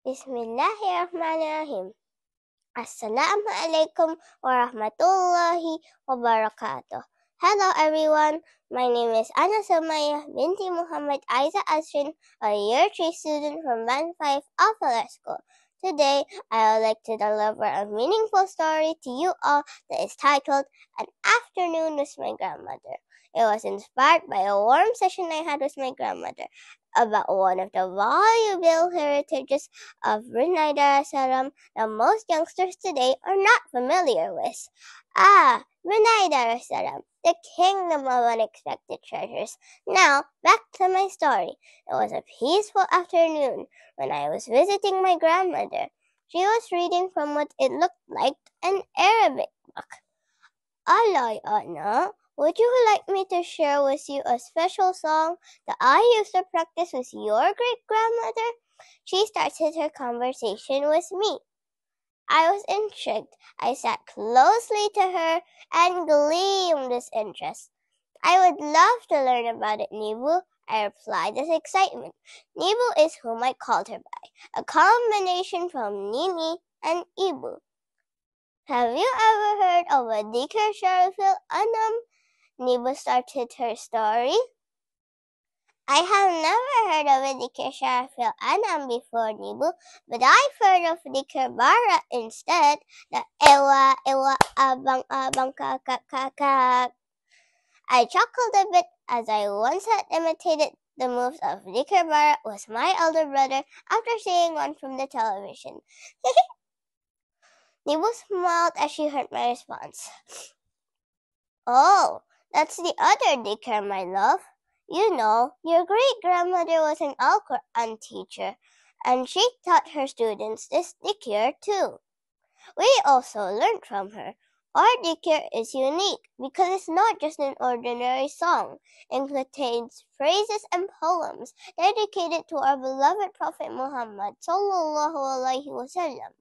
Bismillahirrahmanirrahim. Assalamualaikum warahmatullahi wabarakatuh. Hello everyone, my name is Sumayyah, binti Muhammad Ayza Azrine, a year 3 student from Band 5 Al-Falaah School. Today, I would like to deliver a meaningful story to you all that is titled An Afternoon with My Grandmother. It was inspired by a warm session I had with my grandmother about one of the valuable heritages of Brunei Darussalam that most youngsters today are not familiar with. Brunei Darussalam, the kingdom of unexpected treasures. Now, back to my story. It was a peaceful afternoon when I was visiting my grandmother. She was reading from what it looked like an Arabic book. Anaa, would you like me to share with you a special song that I used to practice with your great-grandmother? She started her conversation with me. I was intrigued. I sat closely to her and gleamed with interest. I would love to learn about it, Nibu, I replied with excitement. Nibu is whom I called her by, a combination from Nini and Ibu. Have you ever heard of a Dikir Sharafil Anam? Nibu started her story. I have never heard of a Dikir Sharafil Anam before, Nibu, but I've heard of Dikir Bara instead. The ewa, abang, kak, kak. I chuckled a bit as I once had imitated the moves of Dikir Bara with my elder brother after seeing one from the television. Nibu smiled as she heard my response. Oh, that's the other Dikir, my love. You know, your great-grandmother was an Al-Quran teacher, and she taught her students this Dikir too. We also learned from her. Our Dikir is unique because it's not just an ordinary song. It contains phrases and poems dedicated to our beloved Prophet Muhammad sallallahu alaihi wasallam.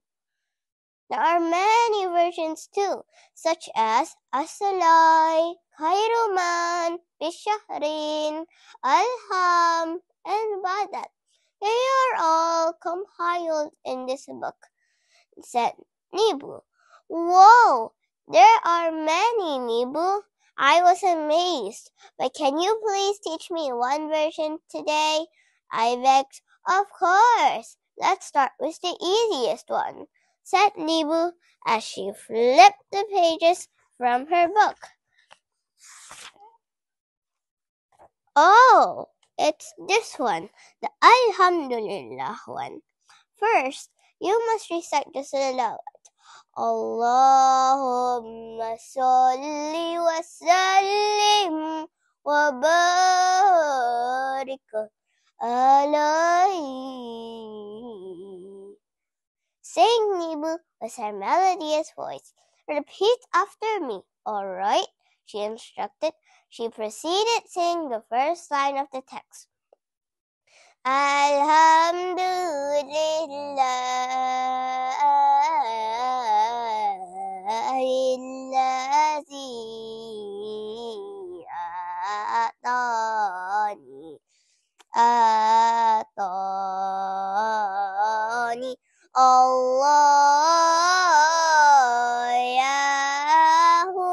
There are many versions too, such as As-Salai, Khairuman, Bishahrin, Alham, and Badat. They are all compiled in this book, said Nibu. Whoa, there are many, Nibu. I was amazed, but can you please teach me one version today? I begged. Of course. Let's start with the easiest one, said Nibu as she flipped the pages from her book. Oh, it's this one, the Alhamdulillah one. First, you must recite the salawat. Allahumma salli wa sallim wa barik alayhi. Sing, Nibu, with her melodious voice. Repeat after me, all right? She instructed. She proceeded singing the first line of the text. Alhamdulillahillazi atani Allah yahu.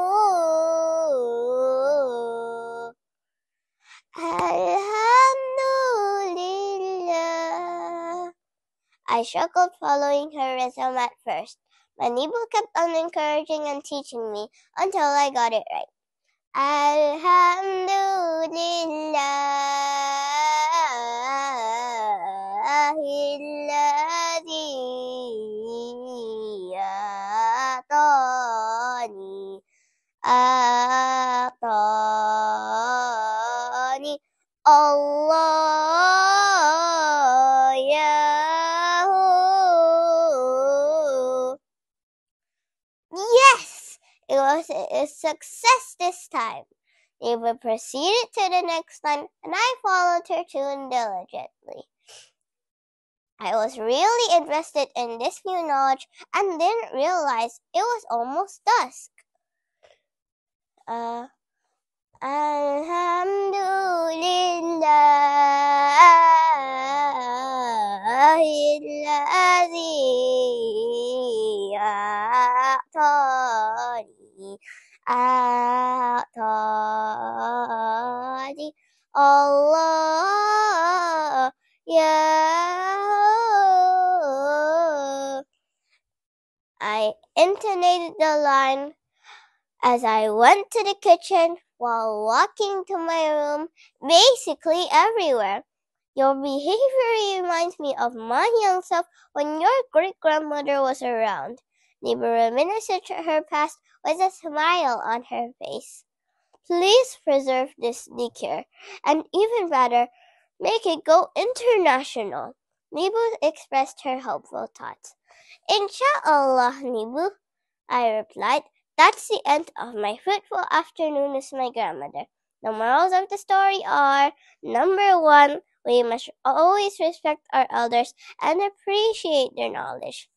Alhamdulillah. I struggled following her rhythm at first, but Nibu kept on encouraging and teaching me until I got it right. Alhamdulillahillazi atani Allah yahu. Yes! It was a success this time. Eva proceeded to the next line, and I followed her tune diligently. I was really interested in this new knowledge and didn't realize it was almost dusk. الذي أعطاني الله يا. I intonated the line as I went to the kitchen, while walking to my room, basically everywhere. Your behavior reminds me of my young self when your great-grandmother was around. Neighbor reminisced her past with a smile on her face. Please preserve this decor, and even better, make it go international. Nibu expressed her hopeful thoughts. Insha'Allah, Nibu, I replied. That's the end of my fruitful afternoon with my grandmother. The morals of the story are: number 1, we must always respect our elders and appreciate their knowledge.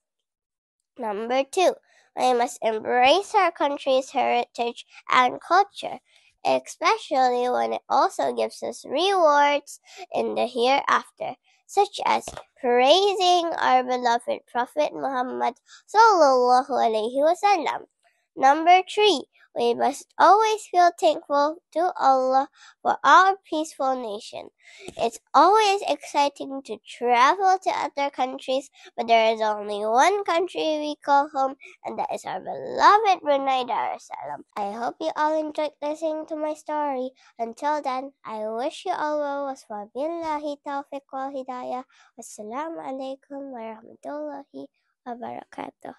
Number 2, we must embrace our country's heritage and culture, especially when it also gives us rewards in the hereafter, such as praising our beloved Prophet Muhammad sallallahu alaihi wasallam. Number 3, we must always feel thankful to Allah for our peaceful nation. It's always exciting to travel to other countries, but there is only one country we call home, and that is our beloved Brunei Darussalam. I hope you all enjoyed listening to my story. Until then, I wish you all well. Wabillahi taufiq wal hidayah. Wassalamu alaikum warahmatullahi wabarakatuh.